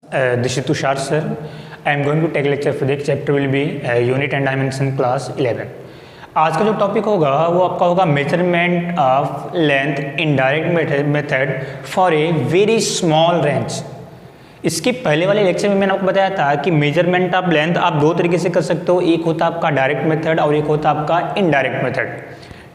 This is Tushar sir. I am going to take lecture physics. Chapter will be unit and dimension class 11. आज का जो topic होगा वो आपका होगा measurement of length in direct method for a very small range. इसके पहले वाले लेक्चर में मैंने आपको बताया था कि मेजरमेंट ऑफ लेंथ आप दो तरीके से कर सकते हो, एक होता है आपका डायरेक्ट मेथड और एक होता है आपका इनडायरेक्ट मेथड।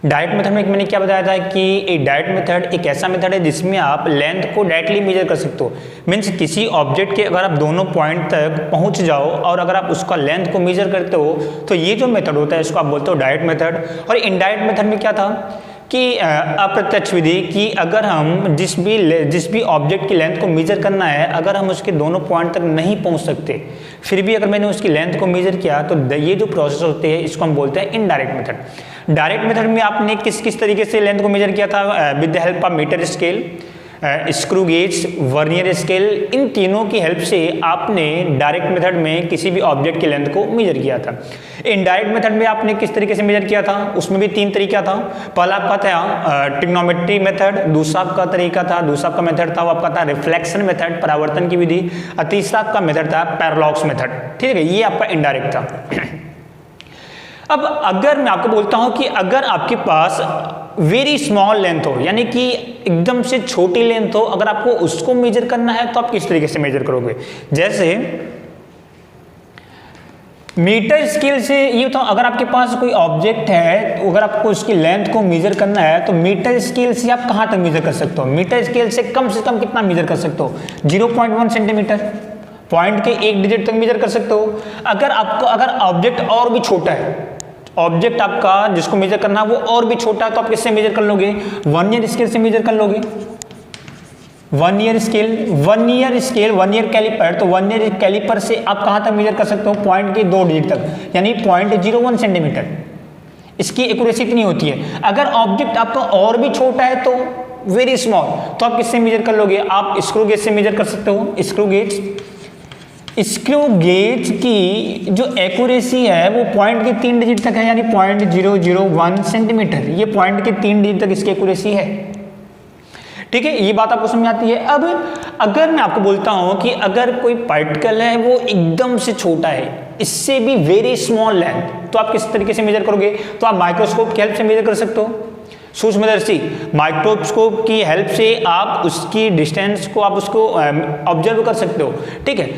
डायरेक्ट मेथड में मैंने क्या बताया था कि एक डायरेक्ट मेथड एक ऐसा मेथड है जिसमें आप लेंथ को डायरेक्टली मेजर कर सकते हो। मीन्स किसी ऑब्जेक्ट के अगर आप दोनों पॉइंट तक पहुंच जाओ और अगर आप उसका लेंथ को मेजर करते हो तो ये जो मेथड होता है इसको आप बोलते हो डायरेक्ट मेथड। और इनडायरेक्ट मेथड में क्या था कि अप्रत्यक्ष विधि कि अगर हम जिस भी ऑब्जेक्ट की लेंथ को मेजर करना है, अगर हम उसके दोनों पॉइंट तक नहीं पहुंच सकते फिर भी अगर मैंने उसकी लेंथ को मेजर किया तो ये जो प्रोसेस होते हैं इसको हम बोलते हैं इनडायरेक्ट मेथड। डायरेक्ट मेथड में आपने किस तरीके से लेंथ को मेजर किया था? With the help of meter scale, screw gauge, vernier scale, इन तीनों की हेल्प से आपने डायरेक्ट मेथड में किसी भी ऑब्जेक्ट की लेंथ को मेजर किया था। इनडायरेक्ट मेथड में आपने किस तरीके से मेजर किया था? उसमें भी तीन तरीका था। पहला आपका था ट्रिग्नोमेट्री मेथड, दूसरा आपका तरीका था दूसरा आपका मेथड था वो आपका था रिफ्लेक्शन मेथड, परावर्तन की विधि, और तीसरा आपका मेथड था पैरालॉक्स मेथड। ठीक है, ये आपका इनडायरेक्ट था। अब अगर मैं आपको बोलता हूं कि अगर आपके पास वेरी स्मॉल लेंथ हो, यानी कि एकदम से छोटी लेंथ हो, अगर आपको उसको मेजर करना है तो आप किस तरीके से मेजर करोगे? जैसे मीटर स्केल से ये बताओ, अगर आपके पास कोई ऑब्जेक्ट है तो अगर आपको उसकी लेंथ को मेजर करना है तो मीटर स्केल से आप कहां तक मेजर कर सकते हो? मीटर स्केल से कम कितना मेजर कर सकते हो? 0.1 सेंटीमीटर, पॉइंट के एक डिजिट तक मेजर कर सकते हो। अगर ऑब्जेक्ट और भी छोटा है, ऑब्जेक्ट आपका जिसको मेजर करना है वो और भी छोटा है तो आप किससे मेजर कर लोगे? वर्नियर स्केल से मेजर कर लोगे। वर्नियर कैलिपर, तो वर्नियर कैलिपर से आप कहां तक मेजर कर सकते हो? पॉइंट के 2 डिजिट तक, यानी 0.01 सेंटीमीटर। इसकी एक्यूरेसी कितनी होती है? अगर ऑब्जेक्ट आपका और भी छोटा है तो वेरी स्मॉल, तो आप किससे मेजर कर लोगे? आप स्क्रू गेज से मेजर कर सकते हो। स्क्रू गेज की जो एक्यूरेसी है वो पॉइंट के 3 डिजिट तक है, यानी 0.001 सेंटीमीटर। ये पॉइंट के 3 डिजिट तक इसकी एक्यूरेसी है। ठीक है, ये बात आपको समझ आती है। अब अगर मैं आपको बोलता हूं कि अगर कोई पार्टिकल है वो एकदम से छोटा है, इससे भी वेरी स्मॉल लेंथ, तो आप किस तरीके से मेजर करोगे? तो आप माइक्रोस्कोप की हेल्प से मेजर कर सकते हो। सूक्ष्मदर्शी माइक्रोस्कोप की हेल्प से आप उसकी डिस्टेंस को आप उसको ऑब्जर्व कर सकते हो। ठीक है,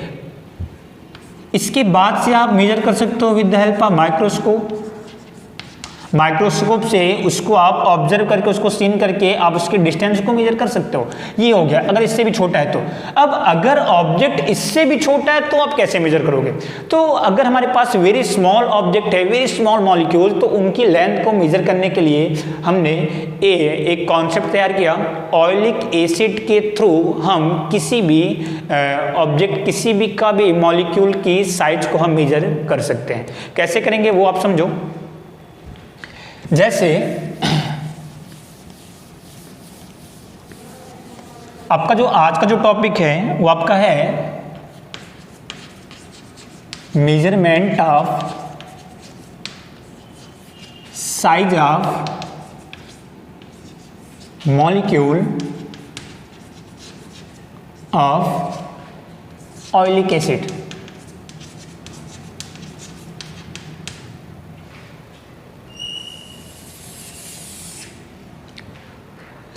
इसके बाद से आप मेजर कर सकते हो with the help of microscope से उसको आप ऑब्जर्व करके उसको सीन करके आप उसके डिस्टेंस को मेजर कर सकते हो। ये हो गया अगर इससे भी छोटा है तो। अब अगर ऑब्जेक्ट इससे भी छोटा है तो आप कैसे मेजर करोगे? तो अगर हमारे पास वेरी स्मॉल ऑब्जेक्ट है, वेरी स्मॉल मॉलिक्यूल, तो उनकी लेंथ को मेजर करने के लिए हमने एक कॉन्सेप्ट तैयार किया। ऑयलिक एसिड के थ्रू हम किसी भी ऑब्जेक्ट, किसी भी का भी मॉलिक्यूल की साइज को हम मेजर कर सकते हैं। कैसे करेंगे वो आप समझो। जैसे आपका जो आज का जो टॉपिक है वो आपका है measurement of size of molecule of oleic acid.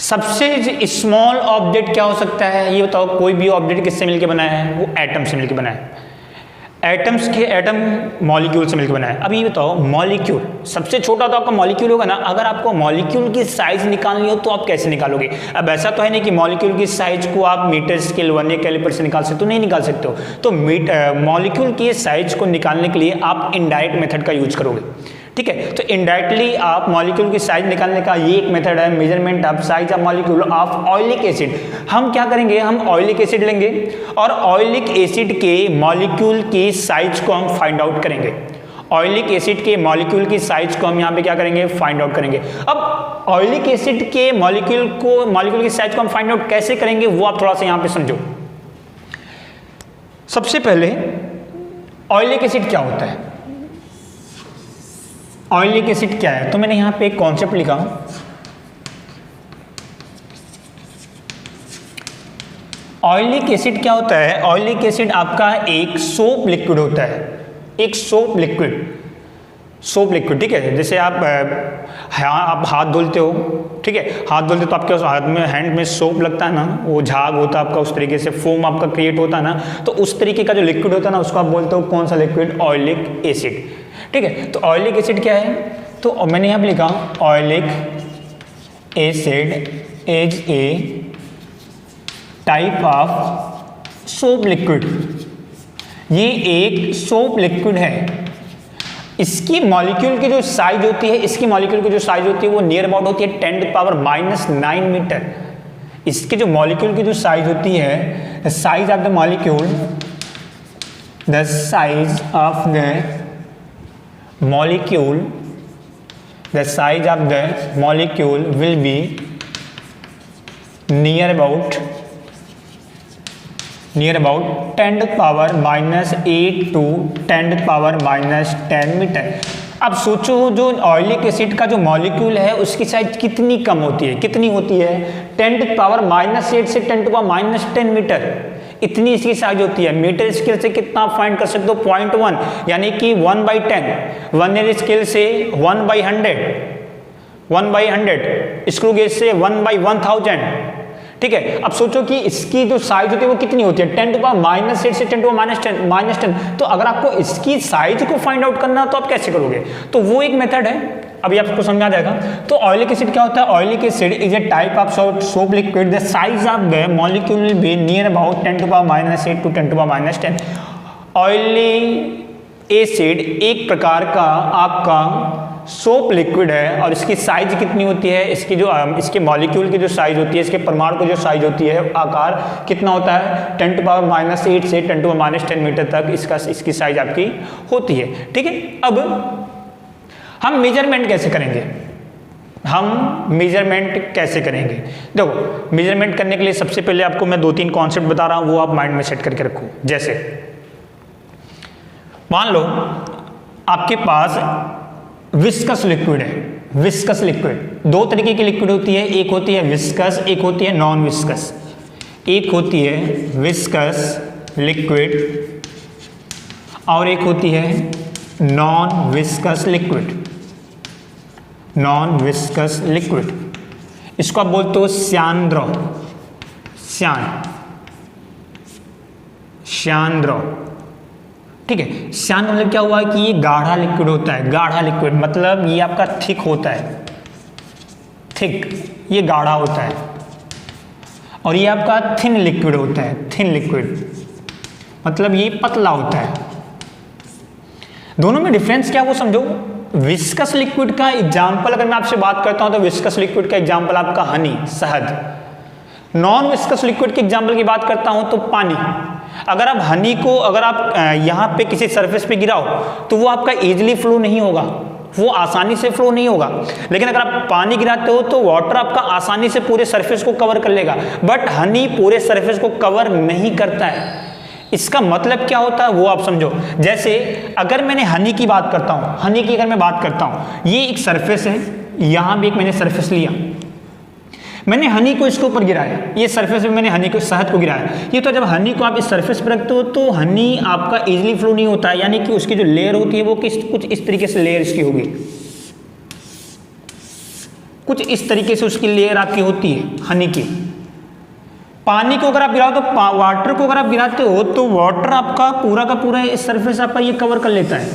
सबसे स्मॉल ऑब्जेक्ट क्या हो सकता है ये बताओ? कोई भी ऑब्जेक्ट किससे मिलकर बना है? वो एटम से मिलकर बना है। एटम मॉलिक्यूल से मिलकर बना है। अब ये बताओ, मॉलिक्यूल सबसे छोटा तो आपका मॉलिक्यूल होगा ना। अगर आपको मॉलिक्यूल की साइज निकालनी हो तो आप कैसे निकालोगे? अब ऐसा तो है नहीं कि मॉलिक्यूल की साइज को आप मीटर स्केल, वर्नियर कैलिपर से निकाल सकते हो, नहीं निकाल सकते हो। तो मॉलिक्यूल की साइज को निकालने के लिए आप इनडायरेक्ट मेथड का यूज करोगे। ठीक है, तो इनडायरेक्टली आप मॉलिक्यूल की साइज निकालने का ये एक मेथड है, measurement of size of molecule of oleic acid. हम क्या करेंगे? हम ऑयलिक एसिड लेंगे और ऑयलिक एसिड के मॉलिक्यूल की साइज को हम फाइंड आउट करेंगे। ऑयलिक एसिड के मॉलिक्यूल की साइज को हम यहाँ पे क्या करेंगे? फाइंड आउट करेंगे। अब ऑयलिक एसिड के मॉलिक्यूल की साइज को हम फाइंड आउट कैसे करेंगे वो आप थोड़ा सा यहाँ पे समझो। सबसे पहले ऑयलिक एसिड क्या होता है? ऑयलिक एसिड क्या है? तो मैंने यहां पे एक कॉन्सेप्ट लिखा, ऑयलिक एसिड क्या होता है? ऑयलिक एसिड आपका एक सोप लिक्विड होता है, एक सोप लिक्विड, सोप लिक्विड, ठीक है। जैसे आप हाथ धुलते हो, ठीक है, हाथ धुलते तो आपके हाथ में, हैंड में सोप लगता है ना, वो झाग होता है आपका, उस तरीके से फोम आपका क्रिएट होता है ना, तो उस तरीके का जो लिक्विड होता है ना, उसको आप बोलते हो कौन सा लिक्विड? ऑयलिक एसिड, ठीक है। तो ऑयलिक एसिड क्या है? तो मैंने यहाँ पे लिखा oleic acid is a type of soap liquid. ये एक सोप लिक्विड है। इसकी मॉलिक्यूल की जो साइज होती है, इसकी मॉलिक्यूल की जो साइज होती है वो नियर अबाउट होती है 10⁻⁹ मीटर। इसके जो मॉलिक्यूल की जो साइज होती है, the size of the molecule, the size of the molecule, the size of the molecule will be near about 10⁻⁸ to 10⁻⁻10 metre. अब सोचो जो ऑयलिक एसिड का जो मॉलिक्यूल है उसकी साइज कितनी कम होती है, कितनी होती है? 10⁻⁸ से 10⁻⁻10 मीटर, इतनी इसकी साइज होती है। मीटर स्केल से कितना आप फाइंड कर सकते हो? 0.1, यानी कि 1/10। वर्नियर स्केल से 1/100, 1/100, स्क्रू गेज से 1/1000, ठीक है। अब सोचो कि इसकी जो साइज होती है वो कितनी होती है? 10⁻⁻8 से 10⁻⁻10। तो अगर आपको इसकी साइज को फाइंड आउट करना तो आप कैसे करोगे? तो वो एक मेथड है, अभी आपको समझा जाएगा। तो ऑयलिक एसिड क्या होता है? Oleic acid is a type of soap liquid, the size of the molecule will be near about 10⁻⁸ to 10⁻⁻10। Oleic acid एक प्रकार का आपका सोप लिक्विड है, और इसकी साइज कितनी होती है? इसकी जो इसके मॉलिक्यूल की जो साइज होती है, इसके परमाणु की जो साइज होती है, आकार कितना होता है? 10⁻⁻8 से 10⁻⁻10 मीटर तक इसकी साइज आपकी होती है, ठीक है। अब हम मेजरमेंट कैसे करेंगे? हम मेजरमेंट कैसे करेंगे? देखो, मेजरमेंट करने के लिए सबसे पहले आपको मैं 2-3 कॉन्सेप्ट बता रहा हूं, वो आप माइंड में सेट करके रखो। जैसे मान लो आपके पास विस्कस लिक्विड है। विस्कस लिक्विड, दो तरीके की लिक्विड होती है, एक होती है विस्कस, एक होती है नॉन विस्कस। एक होती है विस्कस लिक्विड और एक होती है non viscous liquid. Non viscous liquid, इसको आप बोलते हो श्यान द्रव, श्यान द्रव, ठीक है। श्यान मतलब क्या हुआ कि ये गाढ़ा लिक्विड होता है। गाढ़ा लिक्विड मतलब ये आपका थिक होता है, थिक, ये गाढ़ा होता है। और ये आपका थिन लिक्विड होता है, थिन लिक्विड मतलब ये पतला होता है। दोनों में डिफरेंस क्या वो समझो। विस्कस लिक्विड का एग्जाम्पल अगर मैं आपसे बात करता हूं तो विस्कस लिक्विड का एग्जाम्पल आपका हनी, शहद। नॉन विस्कस लिक्विड के एग्जाम्पल की बात करता हूं तो पानी। अगर आप हनी को अगर आप यहाँ पे किसी सरफेस पे गिराओ तो वो आपका इजीली फ्लो नहीं होगा, वो आसानी से फ्लो नहीं होगा। लेकिन अगर आप पानी गिराते हो तो वाटर आपका आसानी से पूरे सरफेस को कवर कर लेगा, बट हनी पूरे सरफेस को कवर नहीं करता है। इसका मतलब क्या होता है वो आप समझो। जैसे अगर मैंने हनी की बात करता हूँ, हनी की अगर मैं बात करता हूँ, ये एक सरफेस है, यहाँ भी एक मैंने सरफेस लिया, मैंने हनी को इसके ऊपर गिराया, ये सरफेस में मैंने हनी को, शहद को गिराया। ये तो जब हनी को आप इस सरफेस पर रखते हो तो हनी आपका इजीली फ्लो नहीं होता है, यानी कि उसकी जो लेयर होती है वो कुछ इस तरीके से लेयर इसकी होगी, कुछ इस तरीके से उसकी लेयर आपकी होती है हनी की। पानी को अगर आप गिराओ तो वाटर को अगर आप गिराते हो तो वाटर आपका पूरा का पूरा इस सरफेस आपका ये कवर कर लेता है,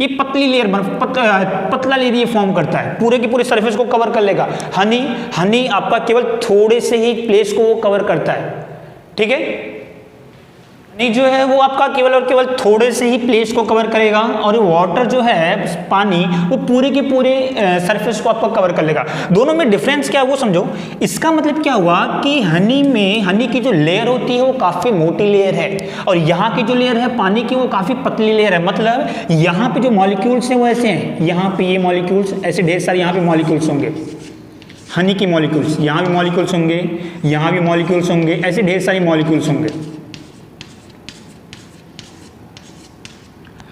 ये पतली लेयर पतला लेयर ये फॉर्म करता है, पूरे के पूरे सरफेस को कवर कर लेगा। हनी आपका केवल थोड़े से ही प्लेस को वो कवर करता है, ठीक है। हनी जो है वो आपका केवल और केवल थोड़े से ही प्लेस को कवर करेगा, और वाटर जो है पानी वो पूरे के पूरे सरफेस को आपका कवर कर लेगा। दोनों में डिफरेंस क्या है वो समझो। इसका मतलब क्या हुआ कि हनी की जो लेयर होती है वो काफ़ी मोटी लेयर है, और यहाँ की जो लेयर है पानी की वो काफ़ी पतली लेयर है। मतलब यहाँ पे जो मॉलिक्यूल्स हैं वो ऐसे हैं, यहाँ पे ये मॉलिक्यूल्स ऐसे ढेर सारे यहाँ पे मॉलिक्यूल्स होंगे, हनी की मॉलिक्यूल्स, यहाँ भी मॉलिक्यूल्स होंगे, यहाँ भी मॉलिक्यूल्स होंगे, ऐसे ढेर सारी मॉलिक्यूल्स होंगे।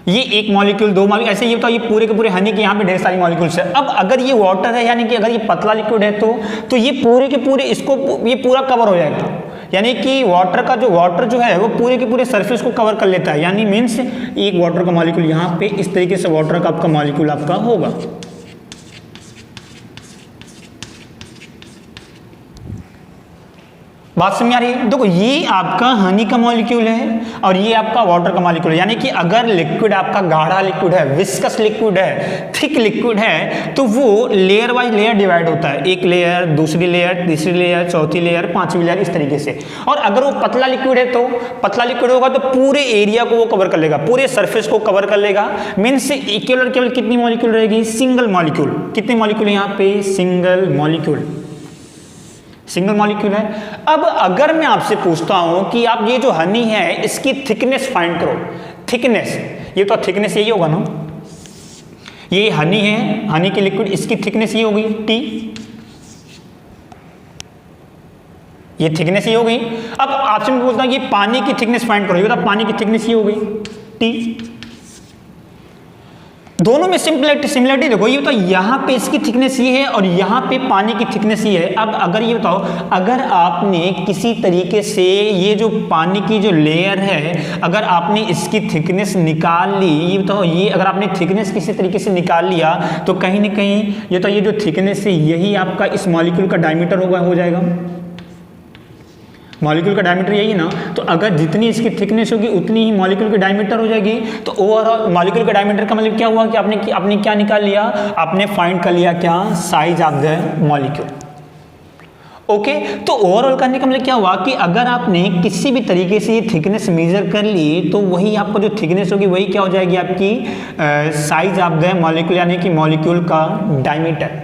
ये एक मॉलिक्यूल, दो मॉलिक्यूल, ऐसे ये तो ये पूरे के पूरे हनी के यहाँ पे ढेर सारी मॉलिक्यूल्स है। अब अगर ये वाटर है, यानी कि अगर ये पतला लिक्विड है तो ये पूरे के पूरे इसको ये पूरा कवर हो जाएगा, यानी कि वाटर जो है वो पूरे के पूरे सरफेस को कवर कर लेता है, यानी मीन्स एक वाटर का मॉलिक्यूल यहाँ पे इस तरीके से वाटर का आपका मॉलिक्यूल आपका होगा। बात समझ आ रही है? देखो ये आपका हनी का मॉलिक्यूल है और ये आपका वाटर का मॉलिक्यूल है, यानी कि अगर लिक्विड आपका गाढ़ा लिक्विड है, विस्कस लिक्विड है, थिक लिक्विड है, तो वो लेयर वाइज लेयर डिवाइड होता है, एक लेयर, दूसरी लेयर, तीसरी लेयर, चौथी लेयर, पांचवी लेयर, इस तरीके से। और अगर वो पतला लिक्विड है तो पतला लिक्विड होगा तो पूरे एरिया को वो कवर कर लेगा, पूरे सरफेस को कवर कर लेगा। मीन्स केवल कितनी मॉलिक्यूल रहेगी? Single molecule. कितने मॉलिक्यूल यहाँ पे? सिंगल मॉलिक्यूल है। अब अगर मैं आपसे पूछता हूं कि आप ये जो हनी है इसकी थिकनेस फाइंड करो, थिकनेस, ये तो थिकनेस यही होगा ना, ये हनी है, हनी की लिक्विड, इसकी थिकनेस ये होगी T, ये थिकनेस ये हो गई। अब आपसे मैं पूछता हूं ये पानी की थिकनेस फाइंड करो, ये बता पानी की थिकनेस ये हो गई T। दोनों में सिमिलरिटी देखो, ये बताओ यहाँ पे इसकी थिकनेस ये है और यहाँ पे पानी की थिकनेस ये है। अब अगर ये बताओ, अगर आपने किसी तरीके से ये जो पानी की जो लेयर है, अगर आपने इसकी थिकनेस निकाल ली, ये बताओ, ये अगर आपने थिकनेस किसी तरीके से निकाल लिया तो कहीं ना कहीं ये तो ये जो थिकनेस है यही आपका इस मॉलिक्यूल का डायमीटर हो जाएगा। मॉलिक्यूल का डायमीटर यही है ना, तो अगर जितनी इसकी थिकनेस होगी उतनी ही मॉलिक्यूल की डायमीटर हो जाएगी। तो ओवरऑल मॉलिक्यूल का डायमीटर का मतलब क्या हुआ कि आपने क्या निकाल लिया? आपने फाइंड कर लिया क्या? Size of the molecule. Okay, तो ओवरऑल करने का मतलब क्या हुआ कि अगर आपने किसी भी तरीके से ये थिकनेस मेजर कर ली तो वही आपको जो थिकनेस होगी वही क्या हो जाएगी? आपकी साइज ऑफ द मॉलिक्यूल, यानी कि मॉलिक्यूल का डायमीटर।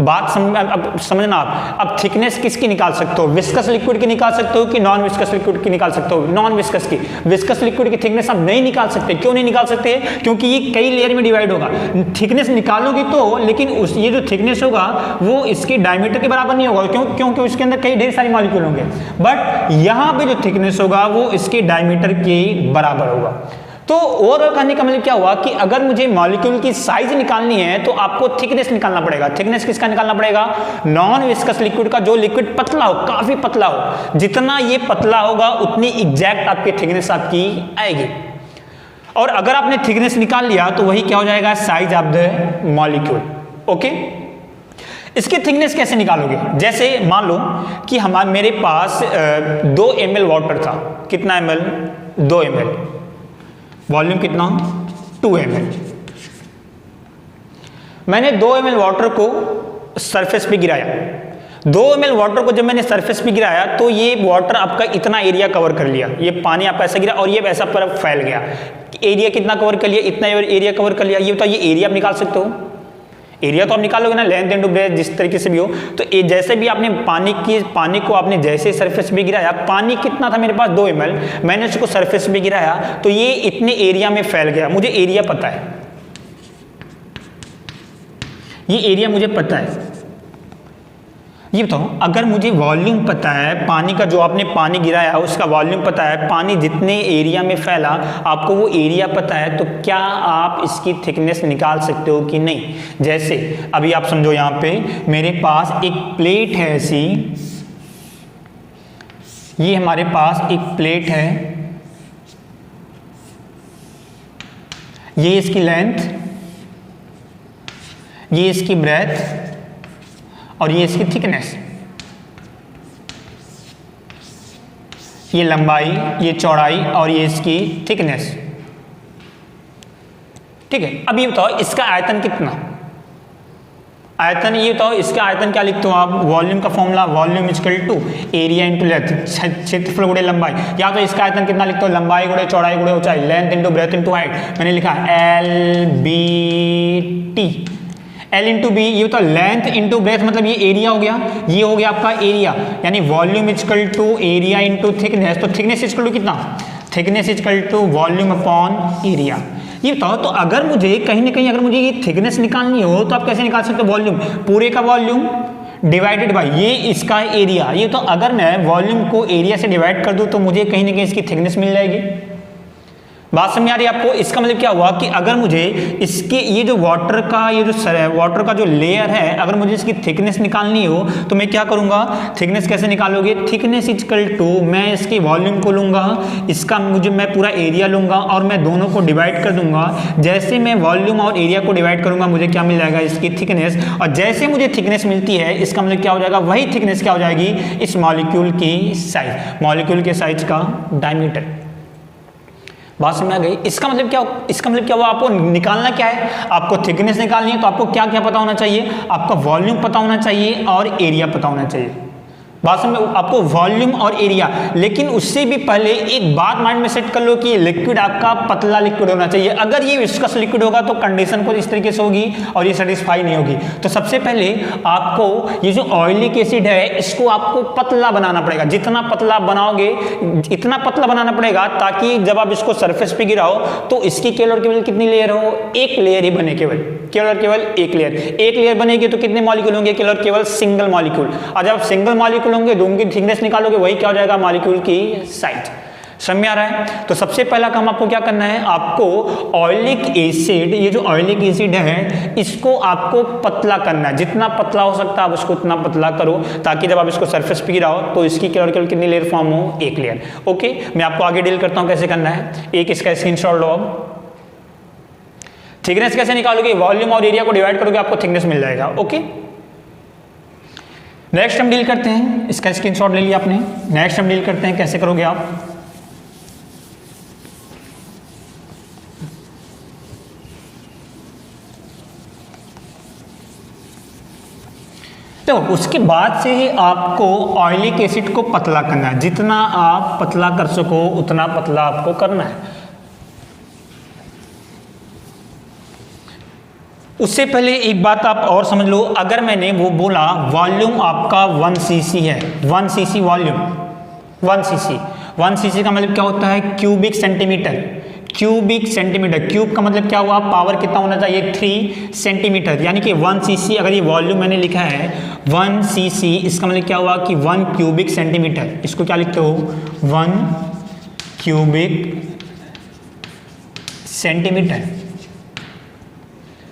बात समझना आप। अब थिकनेस किसकी निकाल सकते हो? विस्कस लिक्विड की निकाल सकते हो कि नॉन विस्कस लिक्विड की निकाल सकते हो? नॉन विस्कस की। विस्कस लिक्विड की थिकनेस आप नहीं निकाल सकते। क्यों नहीं निकाल सकते? क्योंकि ये कई लेयर में डिवाइड होगा। थिकनेस निकालोगे तो, लेकिन ये जो थिकनेस होगा वो इसके डायमीटर के बराबर नहीं होगा। क्योंकि उसके अंदर कई ढेर सारी मॉलिक्यूल होंगे। बट यहाँ पे जो थिकनेस होगा वो इसके डायमीटर के बराबर होगा। तो ओवरऑल कहने का मतलब क्या हुआ कि अगर मुझे मॉलिक्यूल की साइज निकालनी है तो आपको थिकनेस निकालना पड़ेगा। थिकनेस किसका निकालना पड़ेगा? नॉन विस्कस लिक्विड का, जो लिक्विड पतला हो, काफी पतला हो। जितना ये पतला होगा उतनी एग्जैक्ट आपकी थिकनेस आपकी आएगी। और अगर आपने थिकनेस निकाल लिया तो वही क्या हो जाएगा? Size of the molecule. Okay, इसकी थिकनेस कैसे निकालोगे? जैसे मान लो कि मेरे पास 2 ml वाटर था। कितना ml? 2 ml। वॉल्यूम कितना? 2 ml। मैंने 2 ml वाटर को सरफेस पे गिराया। 2 ml वाटर को जब मैंने सरफेस पे गिराया तो ये वाटर आपका इतना एरिया कवर कर लिया। ये पानी आपका ऐसा गिरा और ये ऐसा पर फैल गया। एरिया कितना कवर कर लिया? इतना एरिया कवर कर लिया। ये बताओ, ये एरिया आप निकाल सकते हो? एरिया तो आप निकालोगे ना, लेंथ इनटू ब्रेथ, जिस तरीके से भी हो। तो जैसे भी आपने पानी को आपने जैसे सरफेस पे गिराया, पानी कितना था मेरे पास? 2 ml। मैंने उसको सरफेस पे गिराया तो ये इतने एरिया में फैल गया। मुझे एरिया पता है, ये एरिया मुझे पता है। ये बताओ, अगर मुझे वॉल्यूम पता है पानी का, जो आपने पानी गिराया उसका वॉल्यूम पता है, पानी जितने एरिया में फैला आपको वो एरिया पता है, तो क्या आप इसकी थिकनेस निकाल सकते हो कि नहीं? जैसे अभी आप समझो, यहाँ पे मेरे पास एक प्लेट है ऐसी, ये हमारे पास एक प्लेट है, ये इसकी लेंथ, ये इसकी ब्रेथ और ये इसकी थिकनेस, ये लंबाई, ये चौड़ाई और ये इसकी थिकनेस। ठीक है, अब ये बताओ इसका आयतन कितना? आयतन ये बताओ, इसका आयतन क्या लिखते हो आप? वॉल्यूम का formula, volume equal to area into length, क्षेत्रफल गुणे लंबाई। या तो इसका आयतन कितना लिखते हो? लंबाई गुणे चौड़ाई गुणे ऊंचाई, length into breadth into height. मैंने लिखा LBT, L इंटू बी। ये बताओ लेंथ इंटू ब्रेथ, मतलब ये एरिया हो गया, ये हो गया आपका एरिया, यानी volume equal to area into thickness. तो थिकनेस इक्वल टू कितना? Thickness equal to volume upon area. ये बताओ, तो अगर मुझे कहीं ना कहीं अगर मुझे ये थिकनेस निकालनी हो तो आप कैसे निकाल सकते हो? वॉल्यूम, पूरे का वॉल्यूम डिवाइडेड बाय ये इसका एरिया। ये तो अगर मैं वॉल्यूम को एरिया से डिवाइड कर दूं तो मुझे कहीं ना कहीं इसकी थिकनेस मिल जाएगी। बात समझ आ रही है आपको? इसका मतलब क्या हुआ कि अगर मुझे इसके ये जो वाटर का जो लेयर है, अगर मुझे इसकी थिकनेस निकालनी हो तो मैं क्या करूंगा? थिकनेस कैसे निकालोगे? थिकनेस इक्वल टू मैं इसकी वॉल्यूम को लूंगा, इसका मैं पूरा एरिया लूंगा और मैं दोनों को डिवाइड कर दूंगा। जैसे मैं वॉल्यूम और एरिया को डिवाइड करूंगा मुझे क्या मिल जाएगा? इसकी थिकनेस। और जैसे मुझे थिकनेस मिलती है इसका मतलब क्या हो जाएगा? वही थिकनेस क्या हो जाएगी? इस मॉलिक्यूल की साइज, मॉलिक्यूल के साइज का डायमीटर। बात समझ आ गई? इसका मतलब क्या हुआ? आपको निकालना क्या है? आपको थिकनेस निकालनी है तो आपको क्या क्या पता होना चाहिए? आपका वॉल्यूम पता होना चाहिए और एरिया पता होना चाहिए। बात समझ, आपको वॉल्यूम और एरिया। लेकिन उससे भी पहले एक बात माइंड में सेट कर लो कि लिक्विड आपका पतला लिक्विड होना चाहिए। अगर ये विस्कस लिक्विड होगा तो कंडीशन कुछ इस तरीके से होगी और ये सेटिस्फाई नहीं होगी। तो सबसे पहले आपको ये जो ऑयलिक एसिड है इसको आपको पतला बनाना पड़ेगा। जितना पतला बनाओगे इतना पतला बनाना पड़ेगा ताकि जब आप इसको सरफेस पे गिराओ तो इसकी केवल कितनी लेयर हो? एक लेयर ही बने, केवल एक लेयर। एक लेयर बनेगी तो कितने मॉलिक्यूल होंगे? केवल सिंगल मॉलिक्यूल। और जब सिंगल मॉलिक्यूल होंगे तो उनकी थिकनेस निकालोगे, वही क्या हो जाएगा? मॉलिक्यूल की साइज। समझ में आ रहा है? तो सबसे पहला काम आपको क्या करना है? आपको ऑयलिक एसिड, ये जो ऑयलिक एसिड है इसको आपको पतला करना है। जितना पतला हो सकता है आप उसको उतना पतला करो ताकि जब आप इसको सरफेस पे गिराओ तो इसकी केवल कितनी लेयर फॉर्म हो? एक लेयर। ओके, मैं आपको आगे डील करता हूं कैसे करना है। एक इसका स्क्रीनशॉट लो। थिकनेस कैसे निकालोगे? वॉल्यूम और एरिया को डिवाइड करोगे आपको थिकनेस मिल जाएगा। ओके, नेक्स्ट हम डील करते हैं। इसका स्क्रीनशॉट ले लिया आपने। नेक्स्ट हम डील करते हैं कैसे करोगे आप। तो उसके बाद से ही आपको ऑयलिक एसिड को पतला करना है। जितना आप पतला कर सको उतना पतला आपको करना है। उससे पहले एक बात आप और समझ लो। अगर मैंने वो बोला वॉल्यूम आपका 1 cc है, 1 cc वॉल्यूम, 1 cc का मतलब क्या होता है? Cubic centimetre. क्यूब का मतलब क्या हुआ? पावर कितना होना चाहिए? 3 सेंटीमीटर। यानी कि 1 cc, अगर ये वॉल्यूम मैंने लिखा है 1 cc, इसका मतलब क्या हुआ कि 1 क्यूबिक सेंटीमीटर। इसको क्या लिखते हो? 1 क्यूबिक सेंटीमीटर।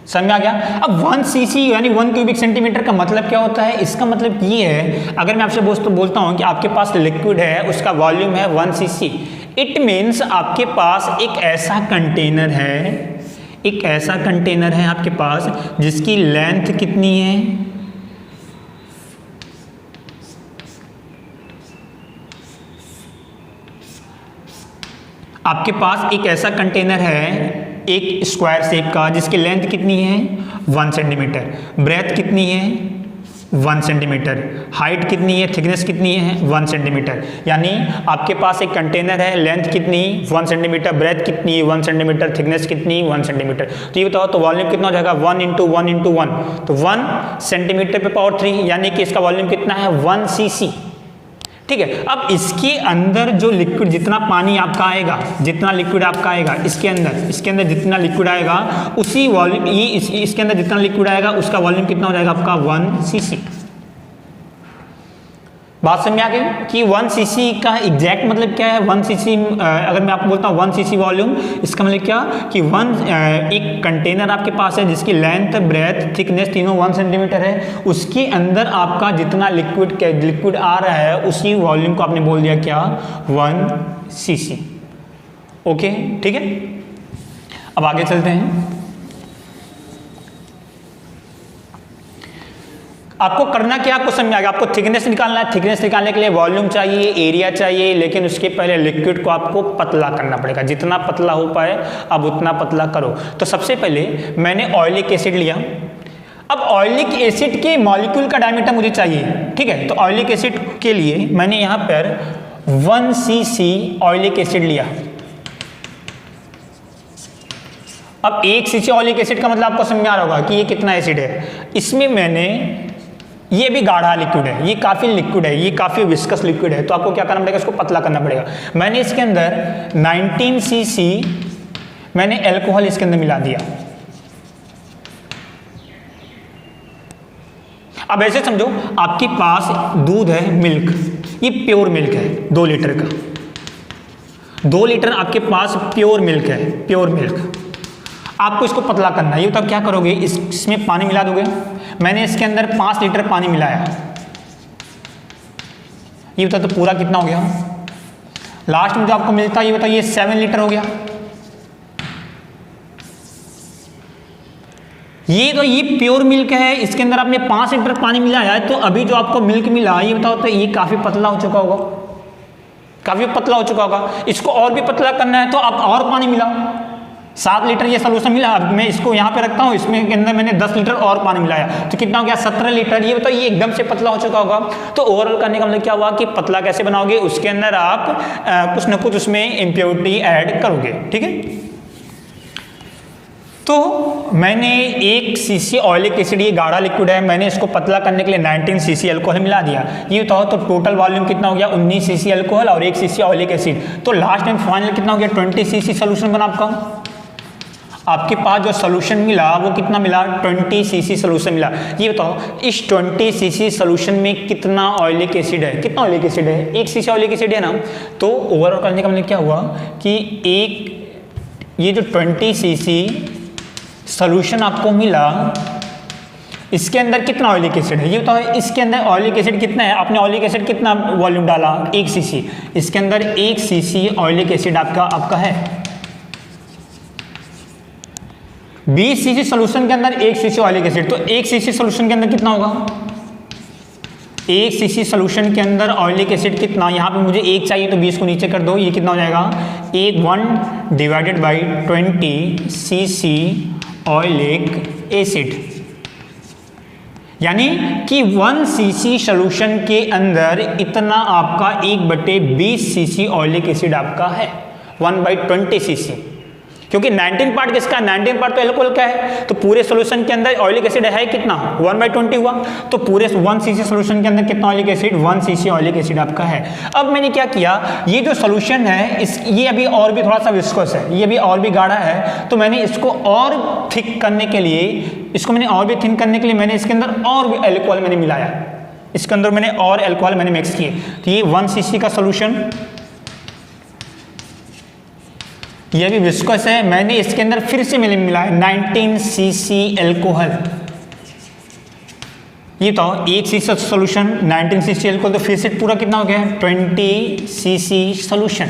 समझ में आ गया? अब 1 cc यानी 1 क्यूबिक सेंटीमीटर का मतलब क्या होता है? इसका मतलब ये है, अगर मैं आपसे बोलता हूं कि आपके पास लिक्विड है उसका वॉल्यूम है 1 cc, इट मीन्स आपके पास एक ऐसा कंटेनर है आपके पास जिसकी लेंथ कितनी है? आपके पास एक ऐसा कंटेनर है एक स्क्वायर शेप का जिसकी लेंथ कितनी है? 1 सेंटीमीटर। ब्रेथ कितनी है? 1 सेंटीमीटर। हाइट कितनी है? थिकनेस कितनी है? 1 सेंटीमीटर। यानी आपके पास एक कंटेनर है, लेंथ कितनी? 1 सेंटीमीटर, ब्रेथ कितनी? 1 सेंटीमीटर, थिकनेस कितनी? 1 सेंटीमीटर। तो ये बताओ तो वॉल्यूम कितना हो जाएगा? 1 × 1 × 1, तो 1 सेंटीमीटर पे पावर 3, यानी कि इसका वॉल्यूम कितना है? 1 cc। ठीक है। अब इसके अंदर जो लिक्विड, जितना पानी आपका आएगा, जितना लिक्विड आपका आएगा इसके अंदर जितना लिक्विड आएगा उसी वॉल्यूम, ये इसके अंदर जितना लिक्विड आएगा उसका वॉल्यूम कितना हो जाएगा आपका? 1 cc। बात समझ में आ गई कि 1 cc का एग्जैक्ट मतलब क्या है? 1 cc अगर मैं आपको बोलता हूँ 1 cc वॉल्यूम, इसका मतलब क्या कि एक कंटेनर आपके पास है जिसकी लेंथ, ब्रेथ, थिकनेस तीनों 1 सेंटीमीटर है। उसके अंदर आपका जितना लिक्विड आ रहा है उसी वॉल्यूम को आपने बोल दिया क्या? 1 cc। ओके, ठीक है। अब आगे चलते हैं। आपको करना क्या? आपको समझ में आ गया। आपको थिकनेस निकालना है। थिकनेस निकालने के लिए वॉल्यूम चाहिए, एरिया चाहिए, लेकिन उसके पहले लिक्विड को आपको पतला करना पड़ेगा। जितना पतला हो पाए अब उतना पतला करो। तो सबसे पहले मैंने ऑयलिक एसिड लिया। अब ऑयलिक एसिड के मॉलिक्यूल का डायमीटर मुझे चाहिए, ठीक है। तो ऑयलिक एसिड के लिए मैंने यहां पर 1 cc ऑयलिक एसिड लिया। अब 1 cc ऑयलिक एसिड का मतलब आपको समझ में आ रहा होगा कि ये कितना एसिड है। इसमें मैंने, ये भी गाढ़ा लिक्विड है, ये काफी लिक्विड है, ये काफी विस्कस लिक्विड है, तो आपको क्या करना पड़ेगा? इसको पतला करना पड़ेगा। मैंने इसके अंदर 19 cc मैंने अल्कोहल इसके अंदर मिला दिया। अब ऐसे समझो आपके पास दूध है, मिल्क, ये प्योर मिल्क है 2 लीटर का। 2 लीटर आपके पास प्योर मिल्क है, प्योर मिल्क, आपको इसको पतला करना है। ये तब क्या करोगे, इसमें पानी मिला दोगे। मैंने इसके अंदर 5 लीटर पानी मिलाया, ये बता तो पूरा कितना हो गया, लास्ट में जो आपको मिलता है ये बताइए 7 लीटर हो गया। ये प्योर मिल्क है, इसके अंदर आपने 5 लीटर पानी मिलाया है, तो अभी जो आपको मिल्क मिला ये बताओ तो ये काफी पतला हो चुका होगा, काफी पतला हो चुका होगा। इसको और भी पतला करना है तो आप और पानी मिलाओ। 7 लीटर ये सोल्यूशन मिला, अब मैं इसको यहाँ पे रखता हूँ, इसमें के अंदर मैंने 10 लीटर और पानी मिलाया तो कितना हो गया 17 लीटर। ये बताओ ये एकदम से पतला हो चुका होगा। तो ओवरऑल करने का मतलब क्या हुआ कि पतला कैसे बनाओगे, उसके अंदर आप कुछ ना कुछ उसमें इम्प्योरिटी ऐड करोगे, ठीक है। तो मैंने 1 सीसी ऑयलिक एसिड, ये गाढ़ा लिक्विड है, मैंने इसको पतला करने के लिए 19 सीसी अल्कोहल मिला दिया। ये बताओ तो टोटल वॉल्यूम कितना हो गया 19 सीसी अल्कोहल और 1 सीसी ऑयलिक एसिड, तो लास्ट में फाइनल कितना हो गया 20 सीसी सोल्यूशन बना आपका। आपके पास जो सोल्यूशन मिला वो कितना मिला 20 सीसी सोल्यूशन मिला। ये बताओ इस 20 सीसी सोल्यूशन में कितना ऑयलिक एसिड है, कितना ऑयलिक एसिड है 1 सीसी ऑयलिक एसिड है ना। तो ओवरऑल करने का मतलब क्या हुआ कि ये जो 20 सीसी सोल्यूशन आपको मिला इसके अंदर कितना ऑयलिक एसिड है, ये बताओ इसके अंदर ऑयलिक एसिड कितना है। आपने ऑयलिक एसिड कितना वॉल्यूम डाला 1 सीसी, इसके अंदर 1 सीसी ऑयलिक एसिड आपका है। 20 सीसी सोल्यूशन के अंदर 1 सीसी ऑयलिक एसिड, तो 1 सीसी सोल्यूशन के अंदर कितना होगा 1 सीसी सोल्यूशन के अंदर ऑयलिक एसिड कितना, यहाँ पे मुझे 1 चाहिए तो 20 को नीचे कर दो, ये कितना हो जाएगा 1 divided by 20 CC oleic acid, यानी कि 1 सीसी सोल्यूशन के अंदर इतना आपका 1/20 सीसी ऑयलिक एसिड आपका है 1/20 सीसी, क्योंकि 19 पार्ट किसका 19 पार्ट तो एल्कोहल का है, तो पूरे सोल्यूशन के अंदर ऑयलिक एसिड है कितना 1/20 हुआ, तो पूरे 1 सीसी सोल्यूशन के अंदर कितना oleic acid 1 CC oleic acid आपका है। अब मैंने क्या किया, ये जो सोल्यूशन है ये अभी और भी थोड़ा सा विस्कोस है, ये अभी और भी गाढ़ा है, तो मैंने इसको और थिक करने के लिए मैंने इसके अंदर और भी एल्कोहल मैंने मिलाया, इसके अंदर मैंने और एल्कोहल मैंने मिक्स किए, तो ये 1 सीसी का सोल्यूशन, ये भी विस्कोस है, मैंने इसके अंदर फिर से मैंने मिलाया 19 सीसी एल्कोहल। ये तो 1 सीसी सोल्यूशन 19 सीसी एल्कोहल, तो फिर से पूरा कितना हो गया 20 सीसी सोल्यूशन,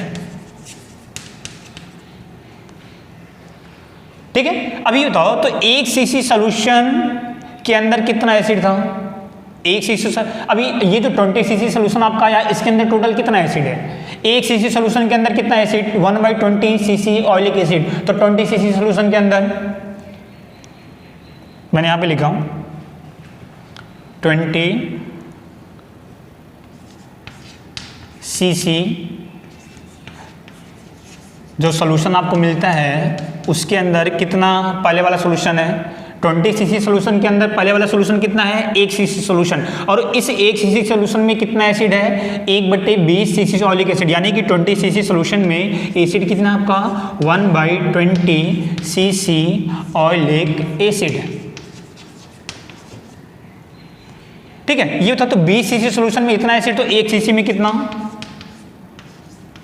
ठीक है। अभी बताओ तो 1 सीसी सोल्यूशन के अंदर कितना एसिड था 1 सीसी, अभी ये जो 20 सीसी सोल्यूशन आपका आया इसके अंदर टोटल कितना एसिड है 1 सीसी सोल्यूशन के अंदर कितना एसिड 1/20 सीसी ऑयलिक एसिड, तो 20 सीसी सोल्यूशन के अंदर मैंने यहां पे लिखा हूं 20 सीसी जो सोल्यूशन आपको मिलता है उसके अंदर कितना, पहले वाला सोल्यूशन है 20 सीसी सोल्यूशन के अंदर पहले वाला सोल्यूशन कितना है 1 सीसी सोल्यूशन, और इस 1 सीसी सोल्यूशन में कितना एसिड है 1/20 सीसी ऑयलिक एसिड, यानी कि 20 सीसी सोल्यूशन में एसिड कितना आपका 1/20 सीसी ऑयलिक एसिड, ठीक है। ये होता तो 20 सीसी सोल्यूशन में इतना एसिड, तो 1 सीसी में कितना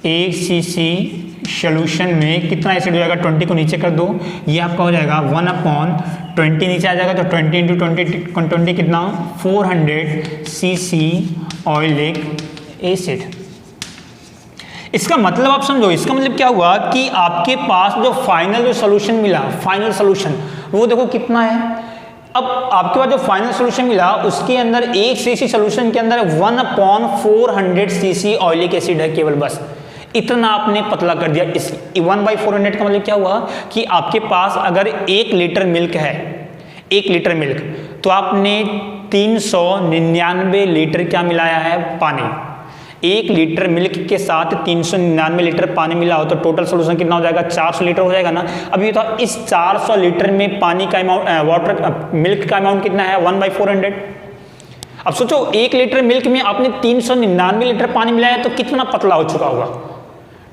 1 सीसी सोल्यूशन में कितना एसिड हो जाएगा 20 को नीचे कर दो, ये आपका हो जाएगा 1/20 नीचे आ जाएगा, तो 20 इंटू 20 कितना 400 सीसी ऑयलिक एसिड। इसका मतलब आप समझो, इसका मतलब क्या हुआ कि आपके पास जो फाइनल जो सोल्यूशन मिला, फाइनल सोल्यूशन वो देखो कितना है। अब आपके पास जो फाइनल सोल्यूशन मिला उसके अंदर 1 सीसी सोल्यूशन के अंदर 1/400 सीसी ऑयलिक एसिड है केवल, बस इतना आपने पतला कर दिया। इस 1/400 का मतलब क्या हुआ कि आपके पास अगर 1 लीटर मिल्क है, 1 लीटर मिल्क, तो आपने 399 लीटर क्या मिलाया है पानी। 1 लीटर मिल्क के साथ 399 लीटर पानी मिला हो तो टोटल सोल्यूशन कितना हो जाएगा 400 लीटर हो जाएगा ना। अब ये तो इस 400 लीटर में पानी का अमाउंट मिल्क का अमाउंट कितना है 1/400। अब सोचो 1 लीटर मिल्क में आपने 399 लीटर पानी मिलाया तो कितना पतला हो चुका होगा,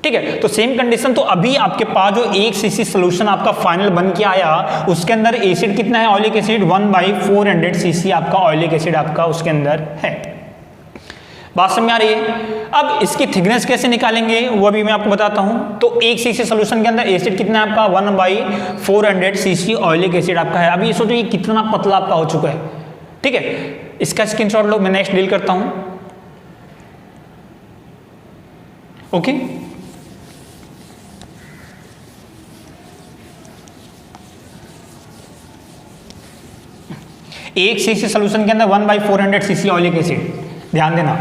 ठीक है। तो सेम कंडीशन, तो अभी आपके पास जो 1 सीसी सोल्यूशन आपका फाइनल बन के आया उसके अंदर एसिड कितना है ऑयलिक एसिड 1/400 सीसी आपका ऑयलिक एसिड आपका उसके अंदर है। बात समझ में आ रही है। अब इसकी थिकनेस कैसे निकालेंगे वो भी मैं आपको बताता हूं। तो 1 cc सोल्यूशन के अंदर एसिड कितना है आपका 1/400 cc ऑयलिक एसिड आपका है। अभी ये सोचो ये कितना पतला आपका हो चुका है, ठीक है। इसका स्क्रीनशॉट लो, मैं नेक्स्ट डील करता हूं। ओके, एक cc सोल्यूशन के अंदर 1/400 cc ऑयलिक एसिड, ध्यान देना।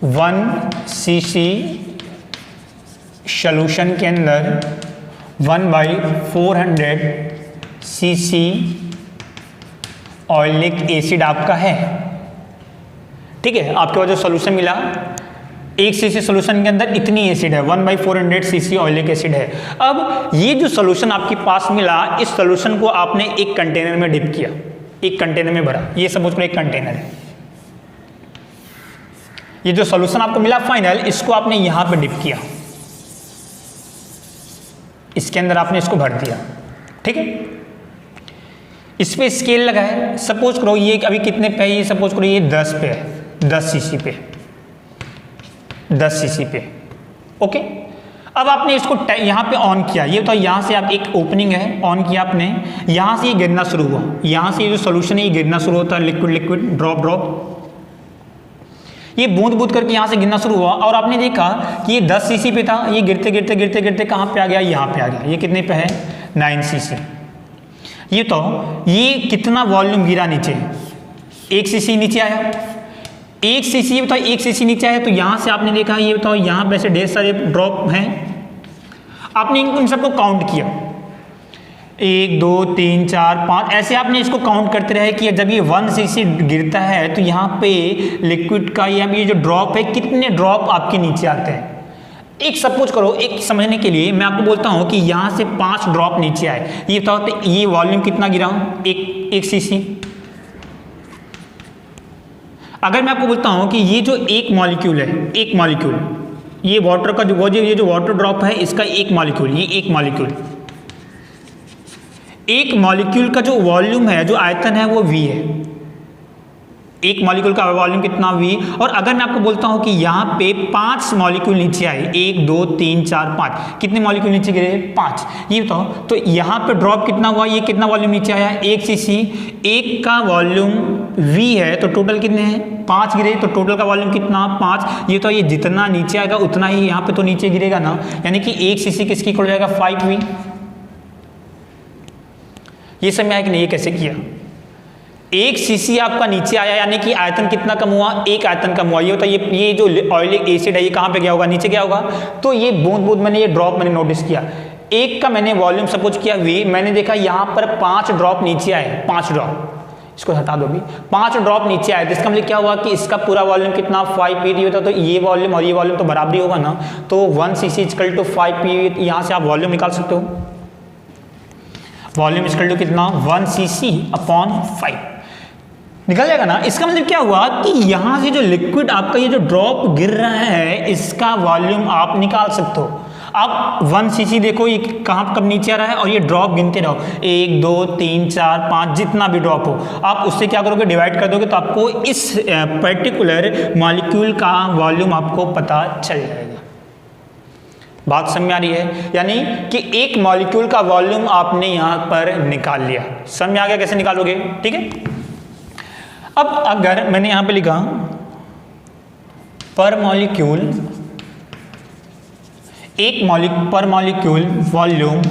वन cc सोल्यूशन के अंदर 1/400 cc ऑयलिक एसिड आपका है, ठीक है। आपके पास जो सोल्यूशन मिला 1 cc सोल्यूशन के अंदर इतनी एसिड है, 1/400 cc ऑयलिक एसिड है। अब ये जो सोल्यूशन आपके पास मिला, इस सोल्यूशन को आपने एक कंटेनर में डिप किया, एक कंटेनर में भरा। ये सपोज करो एक कंटेनर है। ये जो सोल्यूशन आपको मिला फाइनल, इसको आपने यहां पे डिप किया, इसके अंदर आपने इसको भर दिया, ठीक है। इस पे स्केल लगा है, सपोज करो ये अभी कितने पे है, ये सपोज करो ये 10 पे है, 10 cc पे, 10 cc पे, ओके। अब आपने इसको यहां पे ऑन किया, ये तो यहां से आप एक ओपनिंग है, ऑन किया आपने, यहां से ये गिरना शुरू हुआ, यहां से ये जो सोल्यूशन है ये गिरना शुरू होता है, लिक्विड लिक्विड ड्रॉप ड्रॉप, ये बूंद बूंद करके यहां से गिरना शुरू हुआ। और आपने देखा कि ये 10 cc पे था, ये गिरते गिरते गिरते गिरते कहां पे आ गया, यहां पे आ गया। ये कितने पे है 9 cc। ये तो ये कितना वॉल्यूम गिरा नीचे, 1 cc नीचे आया, 1 cc, ये बताओ 1 cc नीचे आया। तो यहां से आपने देखा, ये बताओ यहां पे ऐसे ढेर सारे ड्रॉप हैं, आपने इन सबको काउंट किया, 1 2 3 4 5, ऐसे आपने इसको काउंट करते रहे कि जब ये 1 cc गिरता है तो यहाँ पे लिक्विड का ये जो ड्रॉप है, कितने ड्रॉप आपके नीचे आते हैं। एक सपोज करो, एक समझने के लिए मैं आपको बोलता हूँ कि यहाँ से 5 ड्रॉप नीचे आए, ये बताओ तो ये वॉल्यूम कितना गिरा, एक cc। अगर मैं आपको बोलता हूँ कि ये जो एक मॉलिक्यूल है, एक मॉलिक्यूल, ये वाटर का ये जो वाटर ड्रॉप है, इसका एक मॉलिक्यूल, ये एक मॉलिक्यूल, एक मॉलिक्यूल का जो वॉल्यूम है, जो आयतन है वो v है, एक मॉलिक्यूल का वॉल्यूम कितना v। और अगर मैं आपको बोलता हूं कि यहाँ पे 5 मॉलिक्यूल नीचे आए, 1 2 3 4 5, कितने मॉलिक्यूल नीचे गिरे 5, ये बताओ। तो यहाँ पे ड्रॉप कितना हुआ, ये कितना वॉल्यूम नीचे आया 1 cc, एक का वॉल्यूम v है, तो टोटल कितने हैं 5 गिरे, तो टोटल का वॉल्यूम कितना 5। ये तो ये जितना नीचे आएगा उतना ही यहाँ पे तो नीचे गिरेगा ना, यानी कि 1 cc किसकी इक्वल हो जाएगा 5v। ये समझ में आया कि नहीं, ये कैसे किया। 1 cc आपका नीचे आया, यानी कि आयतन कितना कम हुआ, एक आयतन कम हुआ। ये होता है ये जो ऑयलिक एसिड है ये कहाँ पे गया होगा, नीचे गया होगा। तो ये बूंद बूंद मैंने ये ड्रॉप मैंने नोटिस किया, एक का मैंने वॉल्यूम सपोज किया v, मैंने देखा यहाँ पर 5 ड्रॉप नीचे आए, 5 ड्रॉप, इसको हटा दो भी, 5 ड्रॉप नीचे आए। तो इसका मतलब क्या हुआ कि इसका पूरा वॉल्यूम कितना 5p होता, तो ये वॉल्यूम और ये वॉल्यूम तो बराबरी होगा ना। तो 1 cc इक्वल टू 5p, यहाँ से आप वॉल्यूम निकाल सकते हो, वॉल्यूम इक्वल टू कितना 1 cc अपॉन 5 निकल जाएगा ना। इसका मतलब क्या हुआ कि यहां से जो लिक्विड आपका ये जो ड्रॉप गिर रहा है, इसका वॉल्यूम आप निकाल सकते हो। आप 1 cc देखो ये कहां कब नीचे आ रहा है, और ये ड्रॉप गिनते रहो, 1 2 3 4 5, जितना भी ड्रॉप हो आप उससे क्या करोगे, डिवाइड कर दोगे, तो आपको इस पर्टिकुलर मॉलिक्यूल का वॉल्यूम आपको पता चल जाएगा। बात समझ में आ रही है, यानी कि एक मॉलिक्यूल का वॉल्यूम आपने यहां पर निकाल लिया। समझ में आ गया कैसे निकालोगे, ठीक है। अब अगर मैंने यहां पे लिखा पर मॉलिक्यूल, पर molecule volume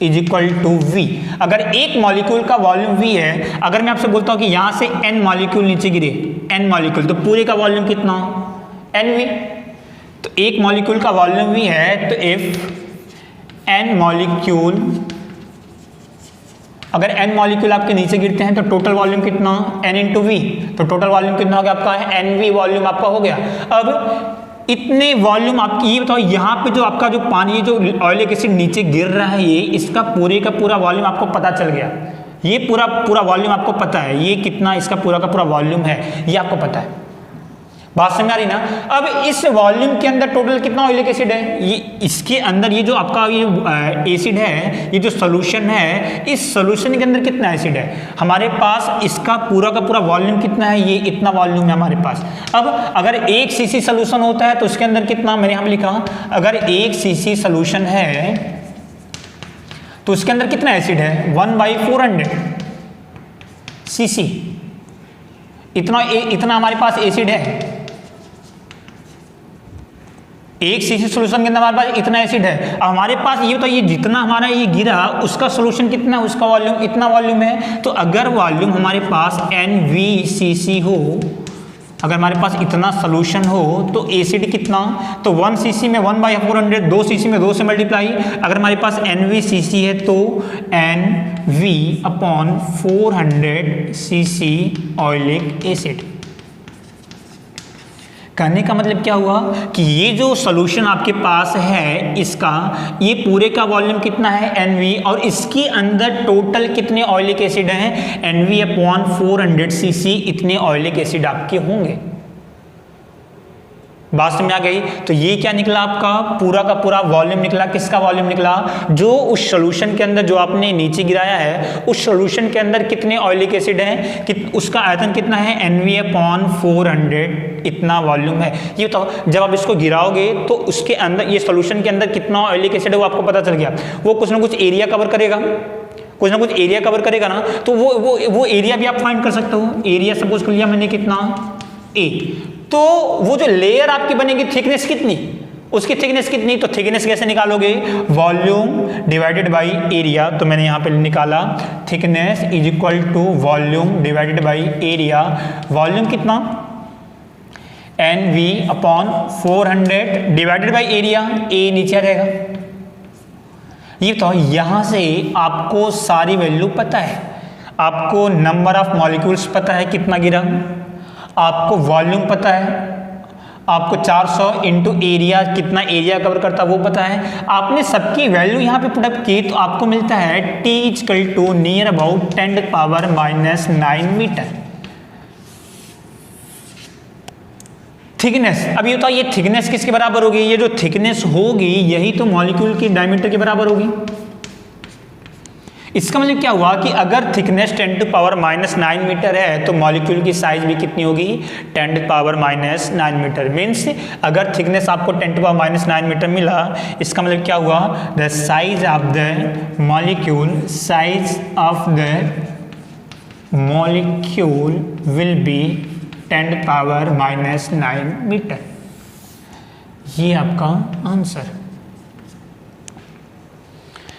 is equal to v। अगर एक मॉलिक्यूल का वॉल्यूम v है, अगर मैं आपसे बोलता हूं कि यहां से n मॉलिक्यूल नीचे गिरे, n मॉलिक्यूल, तो पूरे का वॉल्यूम कितना nv। तो एक मॉलिक्यूल का वॉल्यूम v है, तो इफ n मॉलिक्यूल, अगर n मॉलिक्यूल आपके नीचे गिरते हैं तो टोटल वॉल्यूम कितना n इंटू वी, तो टोटल वॉल्यूम कितना हो गया आपका nv वॉल्यूम आपका हो गया। अब इतने वॉल्यूम आपकी, ये बताओ यहाँ पे जो आपका जो पानी जो ऑयलिक एसिड नीचे गिर रहा है, ये इसका पूरे का पूरा वॉल्यूम आपको पता चल गया, ये पूरा वॉल्यूम आपको पता है, ये कितना इसका पूरा का पूरा वॉल्यूम है ये आपको पता है। बात समझ आ रही ना। अब इस वॉल्यूम के अंदर टोटल कितना ऑयलिक एसिड है, ये इसके अंदर ये जो आपका ये एसिड है, ये जो सोल्यूशन है, इस सोल्यूशन के अंदर कितना एसिड है हमारे पास, इसका पूरा का पूरा वॉल्यूम कितना है, ये इतना वॉल्यूम है हमारे पास। अब अगर 1 cc सोल्यूशन होता है तो उसके अंदर कितना, मैंने यहाँ पे लिखा, अगर 1 cc सोल्यूशन है तो उसके अंदर कितना एसिड है, 1/400 cc, इतना हमारे पास एसिड है। 1 cc सोल्यूशन के अंदर हमारे पास इतना एसिड है। अब हमारे पास ये तो ये जितना हमारा ये गिरा उसका सोल्यूशन कितना है, उसका वॉल्यूम इतना वॉल्यूम है। तो अगर वॉल्यूम हमारे पास NVCC हो, अगर हमारे पास इतना सोल्यूशन हो तो एसिड कितना, तो 1 cc में 1/400, 2 cc में 2 से मल्टीप्लाई। अगर हमारे पास NVCC है तो NV/400 cc ऑयलिक एसिड। कहने का मतलब क्या हुआ कि ये जो सोल्यूशन आपके पास है इसका, ये पूरे का वॉल्यूम कितना है NV, और इसके अंदर टोटल कितने ऑयलिक एसिड हैं, NV/400 cc इतने ऑयलिक एसिड आपके होंगे। बात समझ आ गई। तो ये क्या निकला आपका, पूरा का पूरा वॉल्यूम निकला। किसका वॉल्यूम निकला, जो उस सोल्यूशन के अंदर जो आपने नीचे गिराया है उस सोल्यूशन के अंदर कितने ऑयलिक एसिड हैं, कि उसका आयतन कितना है, NV/400 इतना वॉल्यूम है। ये बताओ जब आप इसको गिराओगे तो उसके अंदर, ये सोल्यूशन के अंदर कितना ऑयलिक एसिड है वो आपको पता चल गया। वो कुछ ना कुछ एरिया कवर करेगा, कुछ ना कुछ एरिया कवर करेगा ना, तो वो एरिया भी आप फाइंड कर सकते हो। एरिया सपोज कर लिया मैंने कितना, A, तो वो जो लेयर आपकी बनेगी थिकनेस कितनी, उसकी थिकनेस कितनी, तो थिकनेस कैसे निकालोगे, वॉल्यूम डिवाइडेड बाय एरिया। तो मैंने यहां पे निकाला thickness is equal to volume divided by area. Volume कितना, NV/400 divided by area, A नीचे आ जाएगा। ये तो यहां से आपको सारी वैल्यू पता है, आपको नंबर ऑफ मॉलिक्यूल्स पता है कितना गिरा, आपको वॉल्यूम पता है, आपको 400 इंटू एरिया कितना एरिया कवर करता है वो पता है। आपने सबकी वैल्यू यहाँ पे पुट अप की तो आपको मिलता है T equal to near about 10⁻⁹ metre. Thickness, अब ये बताओ ये थिकनेस किसके बराबर होगी, ये जो थिकनेस होगी यही तो मॉलिक्यूल की डायमीटर के बराबर होगी। इसका मतलब क्या हुआ कि अगर थिकनेस 10⁻⁹ मीटर है तो मॉलिक्यूल की साइज भी कितनी होगी, 10⁻⁹ मीटर। मीन्स अगर थिकनेस आपको 10⁻⁹ मीटर मिला, इसका मतलब क्या हुआ, the size of the molecule, size of the molecule will be 10⁻⁹ metre. ये आपका आंसर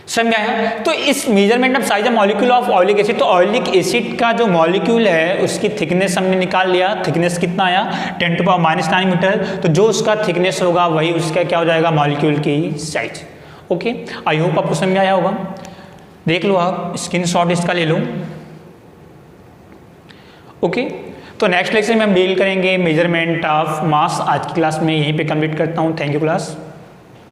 समझ आया। तो इस measurement of size of molecule of oleic acid, तो ऑयलिक एसिड का जो मॉलिक्यूल है उसकी थिकनेस हमने निकाल लिया। थिकनेस कितना आया, 10⁻⁹ मीटर। तो जो उसका थिकनेस होगा वही उसका क्या हो जाएगा, मॉलिक्यूल की साइज। ओके, आई होप आपको समझ आया होगा। देख लो आप, स्क्रीनशॉट इसका ले लो। ओके, तो नेक्स्ट लेक्चर में हम डील करेंगे मेजरमेंट ऑफ मास। आज की क्लास में यहीं पे कंप्लीट करता हूँ। Thank you class.